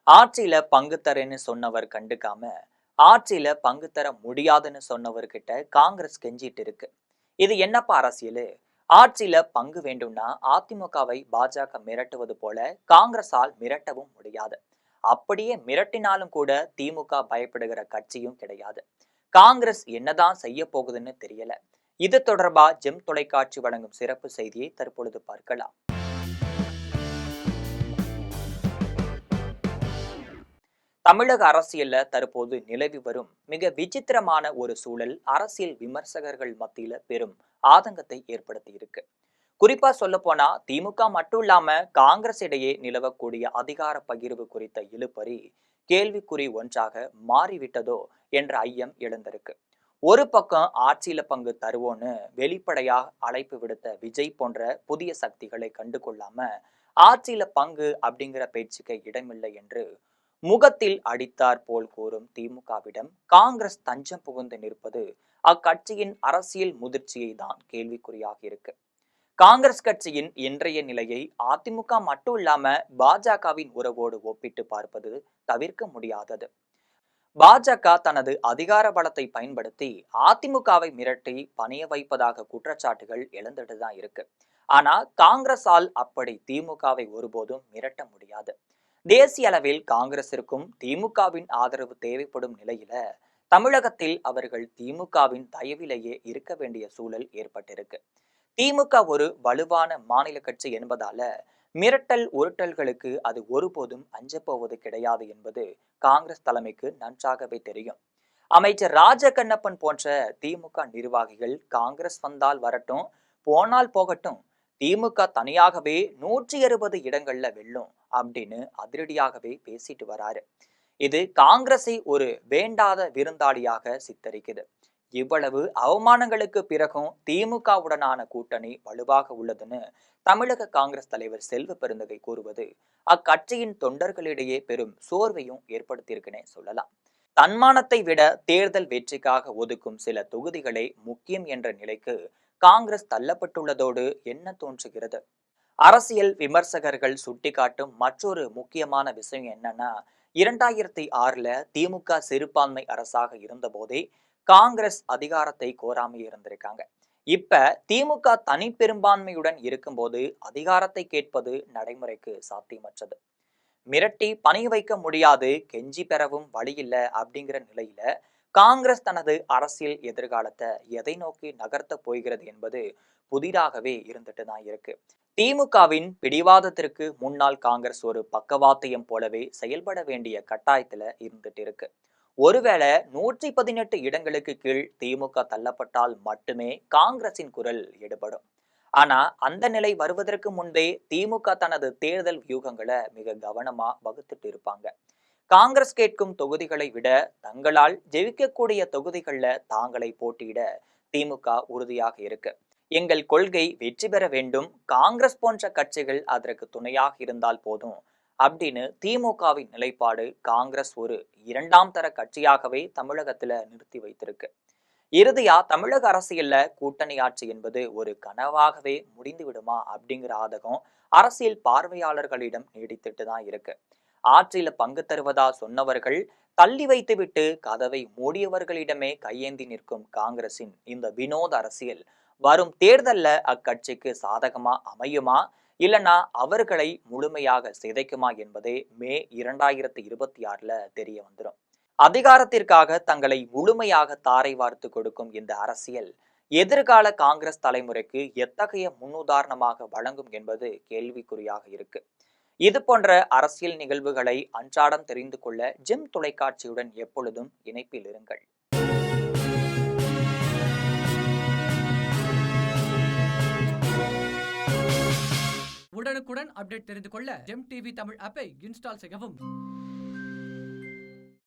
ஆட்சியில பங்கு தரேன்னு சொன்னவர் கண்டுக்காம ஆட்சியில பங்கு தர முடியாதுன்னு சொன்னவர்கிட்ட காங்கிரஸ் கெஞ்சிட்டு இருக்கு. இது என்னப்பா அரசியலு? ஆட்சியில பங்கு வேண்டும்னா அதிமுகவை பாஜக மிரட்டுவது போல காங்கிரஸால் மிரட்டவும் முடியாது. அப்படியே மிரட்டினாலும் கூட திமுக பயப்படுகிற கட்சியும் கிடையாது. காங்கிரஸ் என்னதான் செய்ய போகுதுன்னு தெரியல. இது தொடர்பா ஜெம் தொலைக்காட்சி வழங்கும் சிறப்பு செய்தியை தற்பொழுது பார்க்கலாம். தமிழக அரசியல்ல தற்போது நிலவி வரும் மிக விசித்திரமான ஒரு சூழல் அரசியல் விமர்சகர்கள் மத்தியில பெரும் ஆதங்கத்தை ஏற்படுத்தி இருக்கு. குறிப்பா சொல்ல போனா திமுக மட்டும் இல்லாம காங்கிரஸ் இடையே நிலவக்கூடிய அதிகார பகிர்வு குறித்த இழுபறி கேள்விக்குறி ஒன்றாக மாறிவிட்டதோ என்ற ஐயம் எழுந்திருக்கு. ஒரு பக்கம் ஆட்சியில பங்கு தருவோன்னு வெளிப்படையா அழைப்பு விடுத்த விஜய் போன்ற புதிய சக்திகளை கண்டு கொள்ளாம ஆட்சியில பங்கு அப்படிங்கிற பேச்சுக்கு இடமில்லை என்று முகத்தில் அடித்தார் போல் கூறும் திமுகவிடம் காங்கிரஸ் தஞ்சம் புகுந்து நிற்பது அக்கட்சியின் அரசியல் முதிர்ச்சியை தான் கேள்விக்குறியாக இருக்கு. காங்கிரஸ் கட்சியின் இன்றைய நிலையை அதிமுக மட்டும் இல்லாம பாஜகவின் உறவோடு ஒப்பிட்டு பார்ப்பது தவிர்க்க முடியாதது. பாஜக தனது அதிகார பலத்தை பயன்படுத்தி அதிமுகவை மிரட்டி பணிய வைப்பதாக குற்றச்சாட்டுகள் எழுந்துட்டுதான் இருக்கு. ஆனா காங்கிரஸால் அப்படி திமுகவை ஒருபோதும் மிரட்ட முடியாது. தேசிய அளவில் காங்கிரசிற்கும் திமுகவின் ஆதரவு தேவைப்படும் நிலையில தமிழகத்தில் அவர்கள் திமுகவின் தயவிலேயே இருக்க வேண்டிய சூழல் ஏற்பட்டிருக்கு. திமுக ஒரு வலுவான மாநில கட்சி என்பதால மிரட்டல் உருட்டல்களுக்கு அது ஒருபோதும் அஞ்சப்போவது கிடையாது என்பது காங்கிரஸ் தலைமைக்கு நன்றாகவே தெரியும். அமைச்சர் ராஜகண்ணப்பன் போன்ற திமுக நிர்வாகிகள் காங்கிரஸ் வந்தால் வரட்டும், போனால் போகட்டும், திமுக தனியாகவே 160 இடங்கள்ல வெல்லும் அப்படின்னு அதிரடியாகவே பேசிட்டு வராரு. இது காங்கிரஸை ஒரு வேண்டாத விருந்தாளியாக சித்தரிக்குது. இவ்வளவு அவமானங்களுக்கு பிறகும் திமுகவுடனான கூட்டணி வலுவாக உள்ளதுன்னு தமிழக காங்கிரஸ் தலைவர் செல்வ பெருந்தகை கூறுவது அக்கட்சியின் தொண்டர்களிடையே பெரும் சோர்வையும் ஏற்படுத்தியிருக்குன்னே சொல்லலாம். தன்மானத்தை விட தேர்தல் வெற்றிக்காக ஒதுக்கும் சில தொகுதிகளே முக்கியம் என்ற நிலைக்கு காங்கிரஸ் தள்ளப்பட்டுள்ளதோடு என்ன தோன்றுகிறது? அரசியல் விமர்சகர்கள் சுட்டிக்காட்டும் மற்றொரு முக்கியமான விஷயம் என்னன்னா, 2006ல திமுக சிறுபான்மை அரசாக இருந்த போதே காங்கிரஸ் அதிகாரத்தை கோராமல் இருந்திருக்காங்க. இப்ப திமுக தனி பெரும்பான்மையுடன் இருக்கும்போது அதிகாரத்தை கேட்பது நடைமுறைக்கு சாத்தியமற்றது. மிரட்டி பணிய வைக்க முடியாது, கெஞ்சி பெறவும் வழியில்ல அப்படிங்கிற நிலையில காங்கிரஸ் தனது அரசியல் எதிர்காலத்தை எதை நோக்கி நகர்த்த போகிறது என்பது புதிதாகவே இருந்துட்டு தான் இருக்கு. திமுகவின் பிடிவாதத்திற்கு முன்னாள் காங்கிரஸ் ஒரு பக்கவாத்தியம் போலவே செயல்பட வேண்டிய கட்டாயத்துல இருந்துட்டு இருக்கு. ஒருவேளை 118 இடங்களுக்கு கீழ் திமுக தள்ளப்பட்டால் மட்டுமே காங்கிரசின் குரல் எடுபடும். ஆனா அந்த நிலை வருவதற்கு முன்பே திமுக தனது தேர்தல் வியூகங்களை மிக கவனமா வகுத்துட்டு இருப்பாங்க. காங்கிரஸ் கேட்கும் தொகுதிகளை விட தங்களால் ஜெயிக்கக்கூடிய தொகுதிகள்ல தாங்களை போட்டியிட திமுக உறுதியாக இருக்கு. எங்கள் கொள்கை வெற்றி பெற வேண்டும், காங்கிரஸ் போன்ற கட்சிகள் அதற்கு துணையாக இருந்தால் போதும் அப்படின்னு திமுகவின் நிலைப்பாடு காங்கிரஸ் ஒரு இரண்டாம் தர கட்சியாகவே தமிழகத்துல நிறுத்தி வைத்திருக்கு. இறுதியா தமிழக அரசியல்ல கூட்டணி ஆட்சி என்பது ஒரு கனவாகவே முடிந்து விடுமா அப்படிங்கிற ஆதகம் அரசியல் பார்வையாளர்களிடம் நீடித்துட்டு தான் இருக்கு. ஆட்சியில பங்கு தருவதா சொன்னவர்கள் தள்ளி வைத்துவிட்டு கதவை மூடியவர்களிடமே கையேந்தி நிற்கும் காங்கிரசின் இந்த வினோத அரசியல் வரும் தேர்தல்ல அக்கட்சிக்கு சாதகமா அமையுமா, இல்லனா அவர்களை முழுமையாக சிதைக்குமா என்பதே மே 2026ல தெரிய வந்துடும். அதிகாரத்திற்காக தங்களை முழுமையாக தாரை வார்த்து கொடுக்கும் இந்த அரசியல் எதிர்கால காங்கிரஸ் தலைமுறைக்கு எத்தகைய முன்னுதாரணமாக வழங்கும் என்பது கேள்விக்குறியாக இருக்கு. இது போன்ற அரசியல் நிகழ்வுகளை அன்றாடம் தெரிந்து கொள்ள ஜெம் தொலைக்காட்சியுடன் எப்பொழுதும் இணைப்பில் இருங்கள். உடனுக்குடன் அப்டேட் தெரிந்து கொள்ள ஜெம் டிவி தமிழ் ஆப்பை இன்ஸ்டால் செய்யவும்.